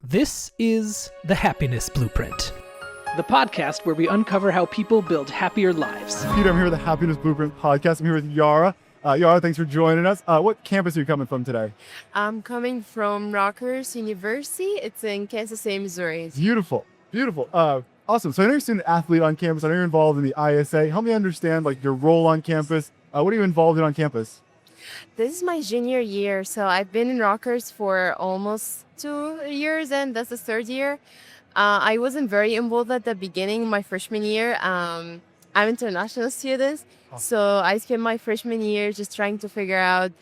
This is The Happiness Blueprint, the podcast where we uncover how people build happier lives. Peter, I'm here with the Happiness Blueprint podcast. I'm here with Yara. Yara, thanks for joining us. What campus are you coming from today? I'm coming from Rockhurst University. It's in Kansas City, Missouri. Beautiful, beautiful. Awesome. So I know you're a student athlete on campus. I know you're involved in the ISA. Help me understand your role on campus. What are you involved in on campus? This is my junior year, so I've been in Rockhurst for almost 2 years, and that's the third year. I wasn't very involved at the beginning, my freshman year. I'm international student, so I spent my freshman year just trying to figure out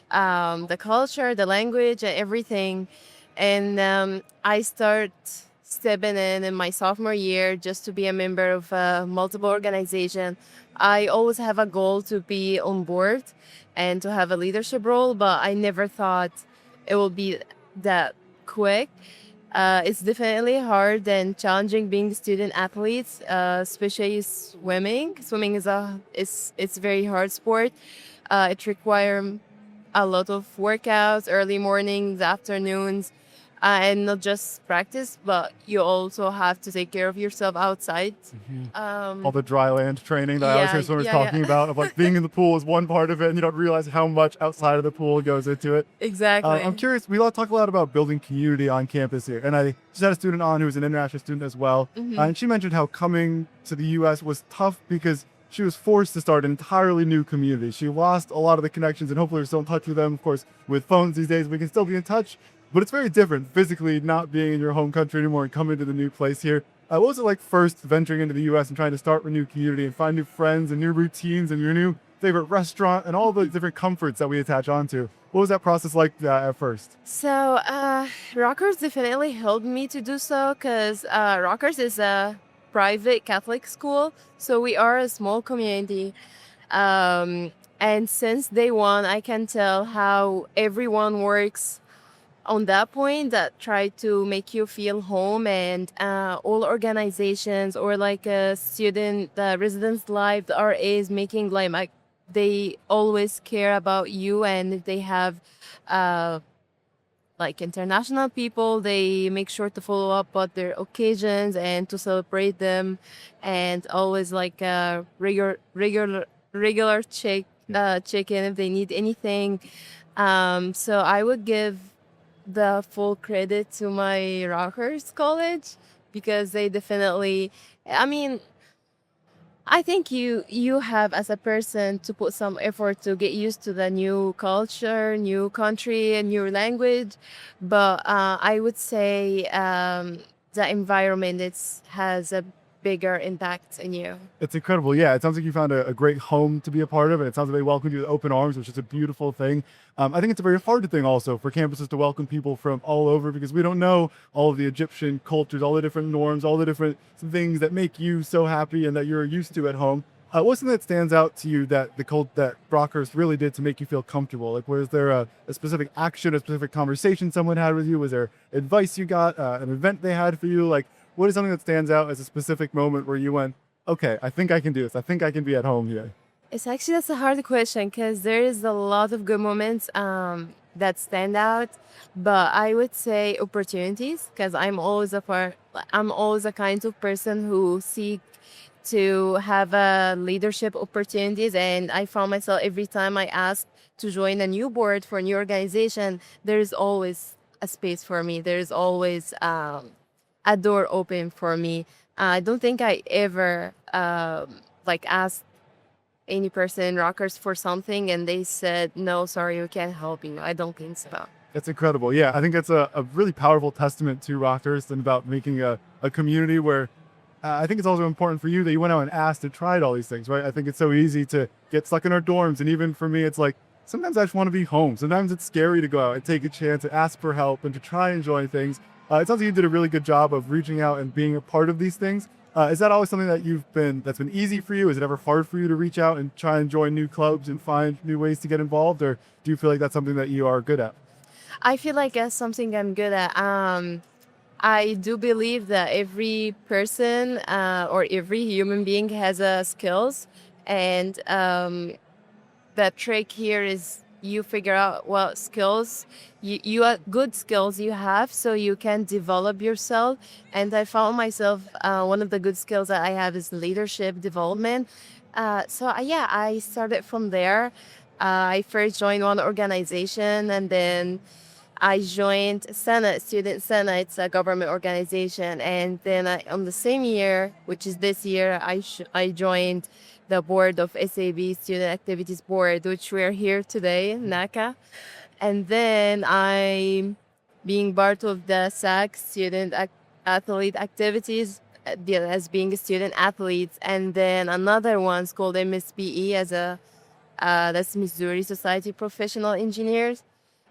the culture, the language, and everything. And I start stepping in my sophomore year just to be a member of multiple organizations. I always have a goal to be on board and to have a leadership role, but I never thought it will be that quick. It's definitely hard and challenging being student athletes, especially swimming. Swimming is it's very hard sport. It requires a lot of workouts, early mornings, afternoons, and not just practice, but you also have to take care of yourself outside. All the dry land training that I always hear swimmers talking about, of being in the pool is one part of it, and you don't realize how much outside of the pool goes into it. Exactly. I'm curious, we talk a lot about building community on campus here, and I just had a student on who was an international student as well, and she mentioned how coming to the U.S. was tough because she was forced to start an entirely new community. She lost a lot of the connections, and hopefully we're still in touch with them. Of course, with phones these days, we can still be in touch, but it's very different physically not being in your home country anymore and coming to the new place here. What was it like first venturing into the U.S. and trying to start a new community and find new friends and new routines and your new favorite restaurant and all the different comforts that we attach onto? What was that process like at first? So, Rockhurst definitely helped me to do so because Rockhurst is a private Catholic school, so we are a small community. And since day one, I can tell how everyone works on that point that try to make you feel home, and all organizations or a student residence life, the RAs making like they always care about you, and if they have international people, they make sure to follow up on their occasions and to celebrate them, and always regular check in if they need anything. So I would give the full credit to my Rockhurst College because they definitely, I think you have as a person to put some effort to get used to the new culture, new country, and new language. But I would say the environment has a bigger impact on you. It's incredible. Yeah, it sounds like you found a great home to be a part of, and it sounds like they welcomed you with open arms, which is a beautiful thing. I think it's a very hard thing also for campuses to welcome people from all over because we don't know all of the Egyptian cultures, all the different norms, all the different things that make you so happy and that you're used to at home. What's something that stands out to you that that Rockhurst really did to make you feel comfortable? Was there a specific action, a specific conversation someone had with you? Was there advice you got, an event they had for you? What is something that stands out as a specific moment where you went, okay, I think I can do this. I think I can be at home here? That's a hard question because there is a lot of good moments that stand out, but I would say opportunities because I'm always a kind of person who seek to have leadership opportunities, and I found myself every time I ask to join a new board for a new organization, there's always a space for me. There's always a door open for me. I don't think I ever asked any person in Rockhurst for something and they said, no, sorry, we can't help you. I don't think so. That's incredible. Yeah, I think that's a really powerful testament to Rockhurst and about making a community where I think it's also important for you that you went out and asked and tried all these things, right? I think it's so easy to get stuck in our dorms. And even for me, it's sometimes I just want to be home. Sometimes it's scary to go out and take a chance and ask for help and to try and join things. It sounds like you did a really good job of reaching out and being a part of these things. Is that always something that's been easy for you? Is it ever hard for you to reach out and try and join new clubs and find new ways to get involved? Or do you feel like that's something that you are good at? I feel like that's something I'm good at. I do believe that every person or every human being has skills, and the trick here is you figure out what skills good skills you have, so you can develop yourself. And I found myself, one of the good skills that I have is leadership development. Yeah, I started from there. I first joined one organization, and then I joined Senate, Student Senate. It's a government organization. And then on the same year, which is this year, I joined the board of SAB, Student Activities Board, which we're here today, NACA. And then I'm being part of the SAC, Athlete Activities, as being a student athlete. And then another one's called MSPE, that's Missouri Society Professional Engineers,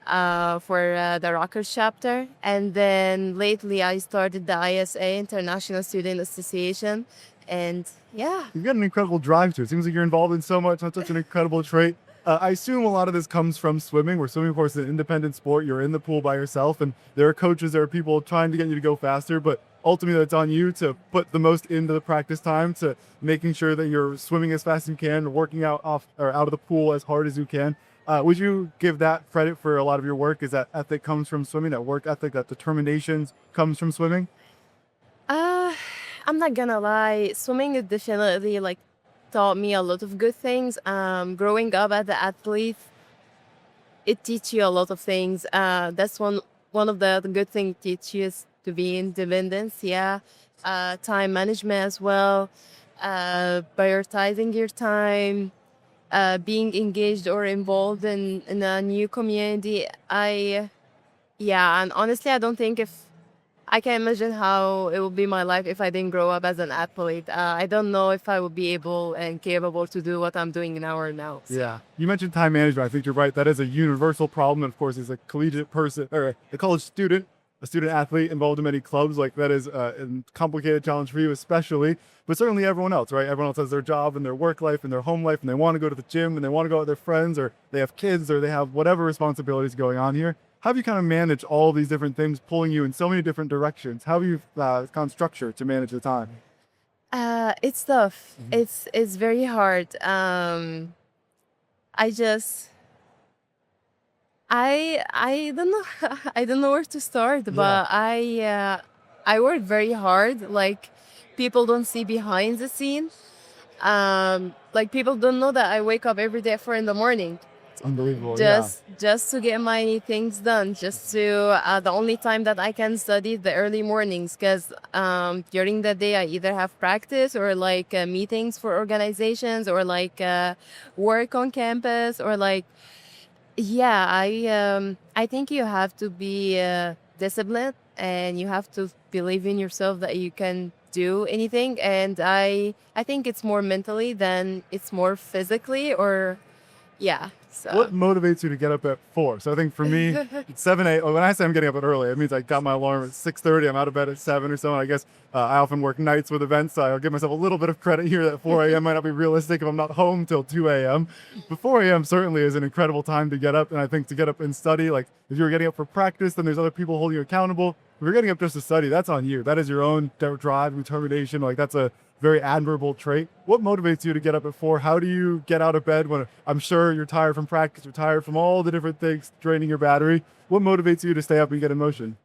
for the Rockhurst chapter. And then lately I started the ISA, International Student Association. And yeah. You've got an incredible drive to it. Seems like you're involved in so much. That's such an incredible trait. I assume a lot of this comes from swimming, where swimming, of course, is an independent sport. You're in the pool by yourself, and there are coaches, there are people trying to get you to go faster, but ultimately it's on you to put the most into the practice time, to making sure that you're swimming as fast as you can, working out out of the pool as hard as you can. Would you give that credit for a lot of your work? Is that ethic comes from swimming, that work ethic, that determination comes from swimming? I'm not gonna lie, swimming is definitely like taught me a lot of good things. Growing up as an athlete, it teaches you a lot of things. That's one of the good things it teaches you is to be independence. Yeah, time management as well, prioritizing your time, being engaged or involved in a new community. And honestly, I don't think if I can imagine how it would be my life if I didn't grow up as an athlete. I don't know if I would be able and capable to do what I'm doing now or now. Yeah. You mentioned time management. I think you're right. That is a universal problem. And of course, as a collegiate person or a college student, a student athlete involved in many clubs, like that is a complicated challenge for you, especially, but certainly everyone else, right? Everyone else has their job and their work life and their home life, and they want to go to the gym and they want to go out with their friends, or they have kids, or they have whatever responsibilities going on here. How have you kind of managed all these different things pulling you in so many different directions? How have you kind of structured to manage the time? It's tough. It's very hard. I just I don't know. I don't know where to start, but I work very hard. Like, people don't see behind the scene. Like, people don't know that I wake up every day at 4 in the morning Unbelievable. just to get my things done. Just to the only time that I can study the early mornings, because during the day I either have practice or like meetings for organizations, or like work on campus, or like I think you have to be disciplined, and you have to believe in yourself that you can do anything. And I think it's more mentally than it's more physically, or yeah. So What motivates you to get up at 4? So I think for me, it's 7, 8. When I say I'm getting up at early, it means I got my alarm at 6:30. I'm out of bed at 7 or so. And I guess I often work nights with events, so I'll give myself a little bit of credit here that 4 a.m. might not be realistic if I'm not home till 2 a.m. But 4 a.m. certainly is an incredible time to get up. And I think to get up and study, like if you're getting up for practice, then there's other people holding you accountable. If you're getting up just to study, that's on you. That is your own drive, determination. Like, that's a very admirable trait. What motivates you to get up at 4? How do you get out of bed when I'm sure you're tired from practice, you're tired from all the different things draining your battery? What motivates you to stay up and get in motion?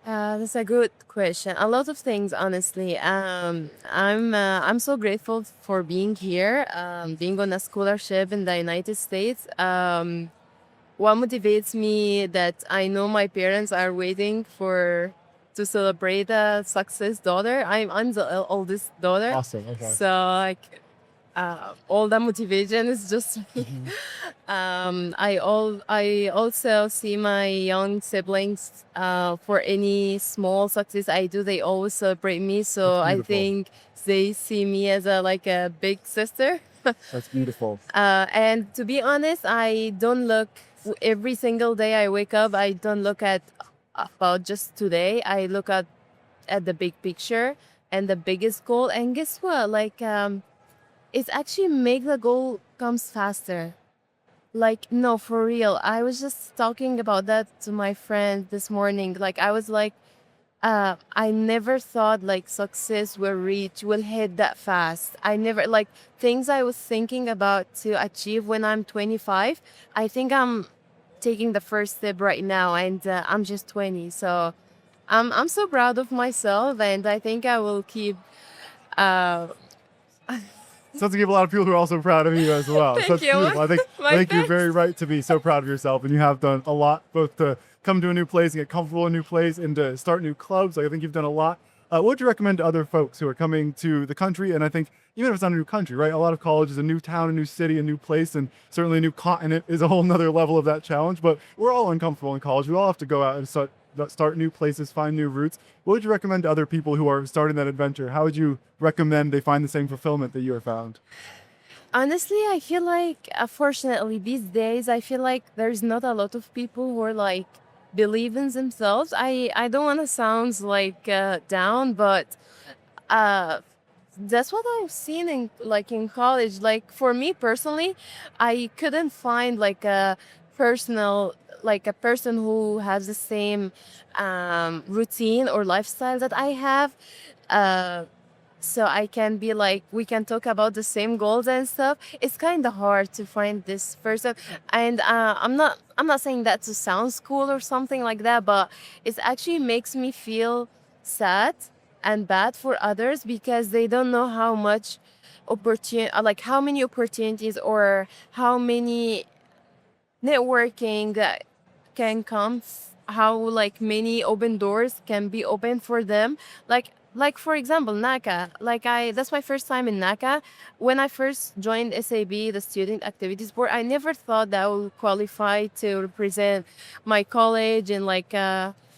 that's a good question. A lot of things, honestly. I'm so grateful for being here, being on a scholarship in the United States. What motivates me, that I know my parents are waiting to celebrate a success daughter. I'm the oldest daughter. Awesome. Okay. So like, all the motivation is just me. I also see my young siblings, for any small success I do, they always celebrate me. So That's I beautiful. think they see me as a big sister. That's beautiful. And to be honest, I don't look every single day I wake up. I don't look at about just today. I look at the big picture and the biggest goal. And guess what? Like, it's actually make the goal comes faster. Like, no, for real. I was just talking about that to my friend this morning. Like, I was like, I never thought like success will hit that fast. I never like things I was thinking about to achieve when I'm 25. I think I'm taking the first step right now, and I'm just 20. So I'm so proud of myself, and I think I will keep. Uh, Sounds like you have a lot of people who are also proud of you as well. Thank So that's you. beautiful. I My think you're very thanks. right to be so proud of yourself, and you have done a lot both to come to a new place and get comfortable in a new place and to start new clubs. Like, I think you've done a lot. What would you recommend to other folks who are coming to the country? And I think even if it's not a new country, right? A lot of college is a new town, a new city, a new place, and certainly a new continent is a whole nother level of that challenge. But we're all uncomfortable in college. We all have to go out and start new places, find new routes. What would you recommend to other people who are starting that adventure? How would you recommend they find the same fulfillment that you have found? Honestly, I feel like, fortunately, these days, I feel like there's not a lot of people who are like believe in themselves. I don't want to sound like down, but uh, that's what I've seen in college. Like for me personally, I couldn't find like a personal like a person who has the same routine or lifestyle that I have. Uh, so I can be like we can talk about the same goals and stuff. It's kind of hard to find this person, and I'm not saying that to sound cool or something like that, but it actually makes me feel sad and bad for others because they don't know how much like how many opportunities or how many networking that can come, how like many open doors can be open for them, like for example NACA. Like I that's my first time in NACA. When I first joined SAB, the student activities board, I never thought that I would qualify to represent my college and like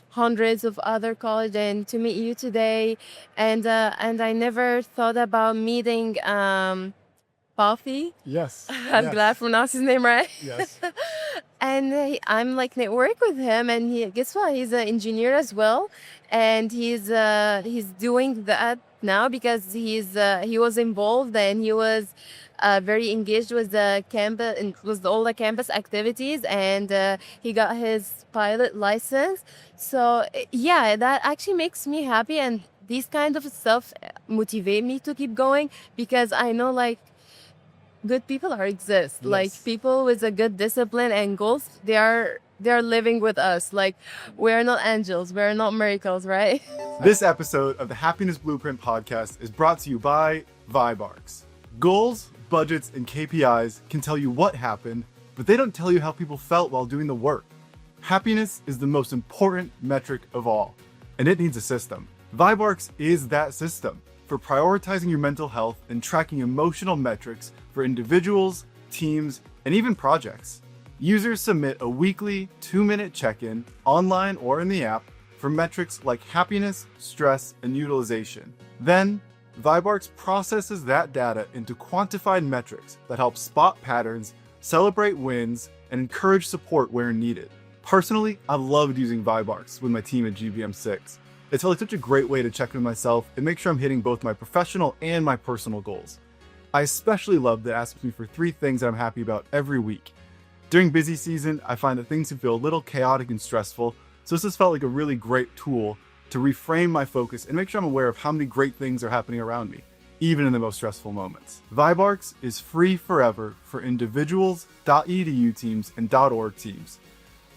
hundreds of other college and to meet you today. And I never thought about meeting Puffy. Yes. I'm glad I pronounced his name right. Yes. And I'm like network with him, and guess what? He's an engineer as well, and he's doing that now because he was involved and he was very engaged with the campus and with all the campus activities, and he got his pilot license. So yeah, that actually makes me happy, and these kind of stuff motivate me to keep going because I know like good people are exist. Like Yes. people with a good discipline and goals, they are living with us. Like we are not angels, we are not miracles, right? This episode of the Happiness Blueprint podcast is brought to you by Vibarks. Goals, budgets, and KPIs can tell you what happened, but they don't tell you how people felt while doing the work. Happiness is the most important metric of all, and it needs a system. Vibarks is that system for prioritizing your mental health and tracking emotional metrics for individuals, teams, and even projects. Users submit a weekly 2-minute check-in online or in the app for metrics like happiness, stress, and utilization. Then, Vibarks processes that data into quantified metrics that help spot patterns, celebrate wins, and encourage support where needed. Personally, I loved using Vibarks with my team at GBM6. It felt like such a great way to check in with myself and make sure I'm hitting both my professional and my personal goals. I especially love that it asks me for 3 things that I'm happy about every week. During busy season, I find that things can feel a little chaotic and stressful, so this has felt like a really great tool to reframe my focus and make sure I'm aware of how many great things are happening around me, even in the most stressful moments. Vibarks is free forever for individuals, .edu teams, and .org teams.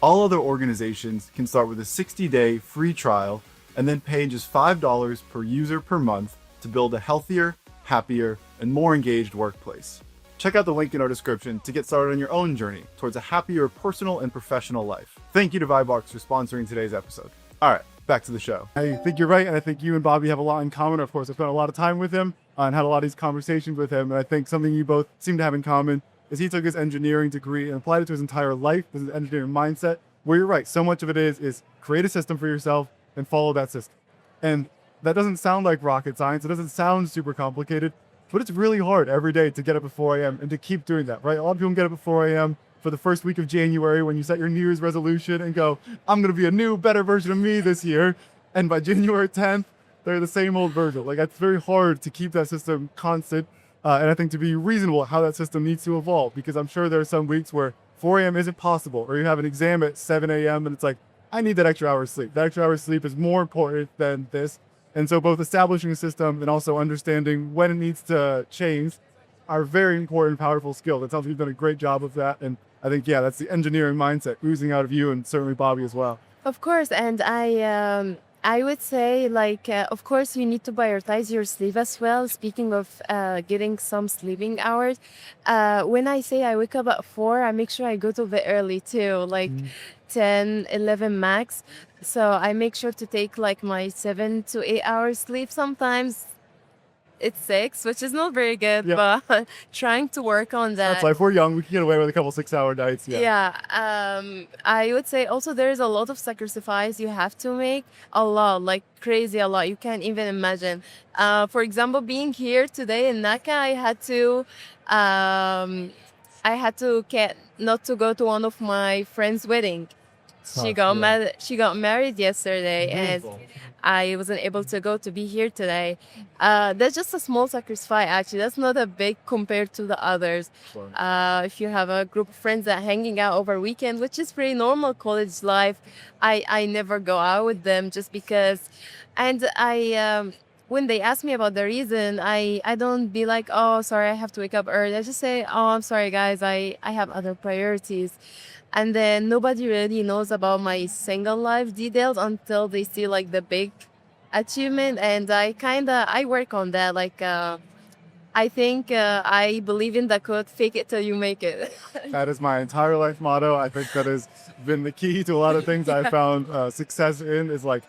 All other organizations can start with a 60-day free trial and then pay just $5 per user per month to build a healthier, happier, and more engaged workplace. Check out the link in our description to get started on your own journey towards a happier personal and professional life. Thank you to Vibarks for sponsoring today's episode. All right, back to the show. I think you're right, and I think you and Bobby have a lot in common. Of course, I spent a lot of time with him and had a lot of these conversations with him, and I think something you both seem to have in common is he took his engineering degree and applied it to his entire life, his engineering mindset, where you're right, so much of it is create a system for yourself and follow that system. And that doesn't sound like rocket science. It doesn't sound super complicated, but it's really hard every day to get up at 4 a.m. and to keep doing that, right? A lot of people get up at 4 a.m. for the first week of January when you set your New Year's resolution and go, I'm going to be a new, better version of me this year. And by January 10th, they're the same old version. Like, it's very hard to keep that system constant. And I think to be reasonable how that system needs to evolve, because I'm sure there are some weeks where 4 a.m. isn't possible, or you have an exam at 7 a.m. and it's like, I need that extra hour of sleep. That extra hour of sleep is more important than this. And so both establishing a system and also understanding when it needs to change are very important, powerful skills. It sounds like you've done a great job of that. And I think, yeah, that's the engineering mindset oozing out of you and certainly Bobby as well. Of course, and I would say of course you need to prioritize your sleep as well. Speaking of getting some sleeping hours, when I say I wake up at 4, I make sure I go to bed early too, like 10, 11 max. So I make sure to take like my 7 to 8 hours sleep. Sometimes it's 6, which is not very good, Yeah. but trying to work on that. That's life. We're young. We can get away with a couple 6-hour nights. Yeah, I would say also there is a lot of sacrifice you have to make, a lot, like crazy a lot. You can't even imagine. For example, being here today in Naka, I had to get not to go to one of my friends' wedding. She got married. She got married yesterday, Beautiful. and I wasn't able to go to be here today. That's just a small sacrifice, actually. That's not a big compared to the others. Sure. If you have a group of friends that hanging out over weekend, which is pretty normal college life, I never go out with them just because. And when they ask me about the reason, I don't be like, oh, sorry, I have to wake up early. I just say, oh, I'm sorry, guys, I have other priorities. And then nobody really knows about my single life details until they see like the big achievement. And I work on that. Like, I think I believe in the quote, fake it till you make it. That is my entire life motto. I think that has been the key to a lot of things I found success in is like,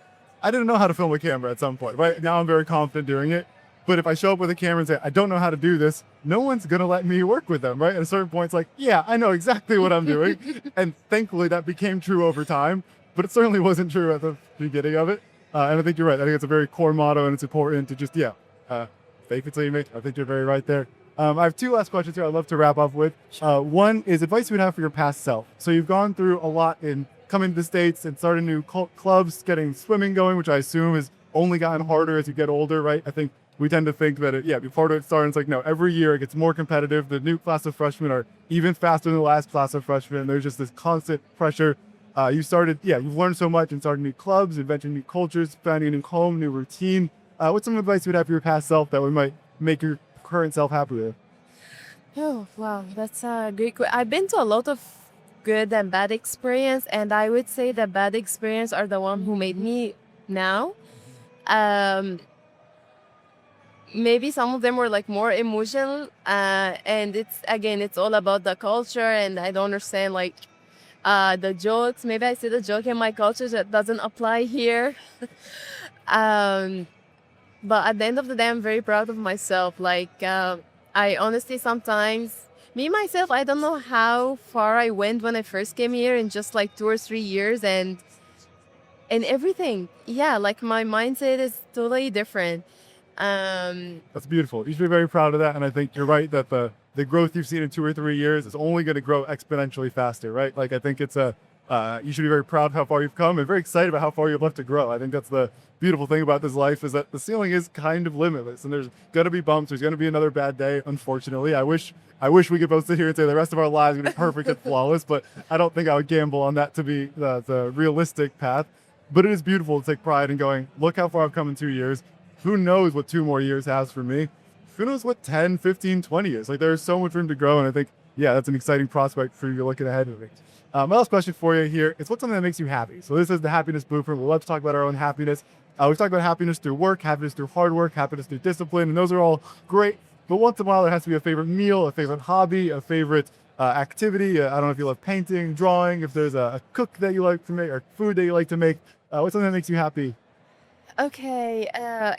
I didn't know how to film a camera at some point. Right now I'm very confident doing it. But if I show up with a camera and say, I don't know how to do this, no one's going to let me work with them, right? At a certain point, it's like, yeah, I know exactly what I'm doing. And thankfully that became true over time, but it certainly wasn't true at the beginning of it. And I think you're right. I think it's a very core motto and it's important to just, fake it till you make it. I think you're very right there. I have 2 last questions here I'd love to wrap up with. One is advice you would have for your past self. So you've gone through a lot in coming to the States and starting new clubs, getting swimming going, which I assume has only gotten harder as you get older, right? I think we tend to think that before it started, it's like, no, every year it gets more competitive. The new class of freshmen are even faster than the last class of freshmen. There's just this constant pressure. You've learned so much and started new clubs, inventing new cultures, finding a new home, new routine. What's some advice you'd have for your past self that might make your current self happy with? Oh, wow. That's a great question. I've been to a lot of good and bad experience, and I would say the bad experience are the one who made me now. Maybe some of them were like more emotional, and it's all about the culture, and I don't understand like the jokes. Maybe I see the joke in my culture that doesn't apply here. But at the end of the day, I'm very proud of myself. Like I honestly sometimes myself, I don't know how far I went when I first came here in just like 2 or 3 years, and everything. Yeah, like my mindset is totally different. That's beautiful. You should be very proud of that. And I think you're right that the growth you've seen in 2 or 3 years is only going to grow exponentially faster, right? Like, I think it's you should be very proud of how far you've come and very excited about how far you've left to grow. I think that's the beautiful thing about this life is that the ceiling is kind of limitless and there's going to be bumps. There's going to be another bad day. Unfortunately, I wish we could both sit here and say the rest of our lives are going to be perfect and flawless, but I don't think I would gamble on that to be the realistic path. But it is beautiful to take pride in going, look how far I've come in 2 years. Who knows what 2 more years has for me? Who knows what 10, 15, 20 years? Like, there's so much room to grow. And I think, that's an exciting prospect for you looking ahead of it. My last question for you here is what's something that makes you happy? So this is the happiness blueprint. We love to talk about our own happiness. We've talked about happiness through work, happiness through hard work, happiness through discipline. And those are all great. But once in a while, there has to be a favorite meal, a favorite hobby, a favorite activity. I don't know if you love painting, drawing, if there's a cook that you like to make or food that you like to make. What's something that makes you happy? Okay,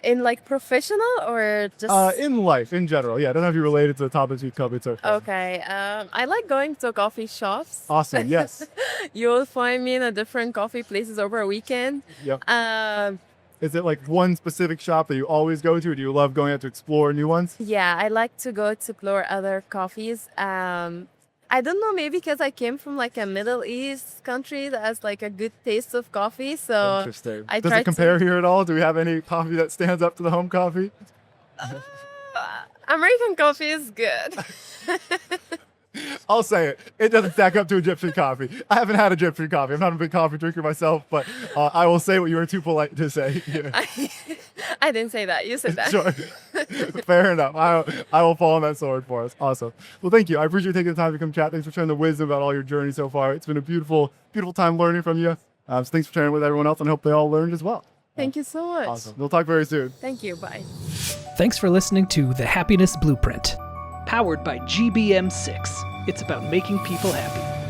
in like professional or just In life, in general. Yeah, it doesn't have to be related to the topics we've covered so far. okay. I like going to coffee shops. Awesome, yes. You'll find me in a different coffee places over a weekend. Yep. Um, Is it like one specific shop that you always go to, or do you love going out to explore new ones? yeah, I like to go to explore other coffees. I don't know, maybe because I came from like a Middle East country that has like a good taste of coffee. So Interesting. I Does try it compare here at all? Do we have any coffee that stands up to the home coffee? American coffee is good. I'll say it. It doesn't stack up to Egyptian coffee. I haven't had Egyptian coffee. I'm not a big coffee drinker myself, but I will say what you were too polite to say. Yeah. I didn't say that. You said that. Sure. Fair enough. I will fall on that sword for us. Awesome. Well, thank you. I appreciate you taking the time to come chat. Thanks for sharing the wisdom about all your journey so far. It's been a beautiful, beautiful time learning from you. So thanks for sharing with everyone else, and I hope they all learned as well. Thank you so much. Awesome. We'll talk very soon. Thank you. Bye. Thanks for listening to The Happiness Blueprint. Powered by GBM6. It's about making people happy.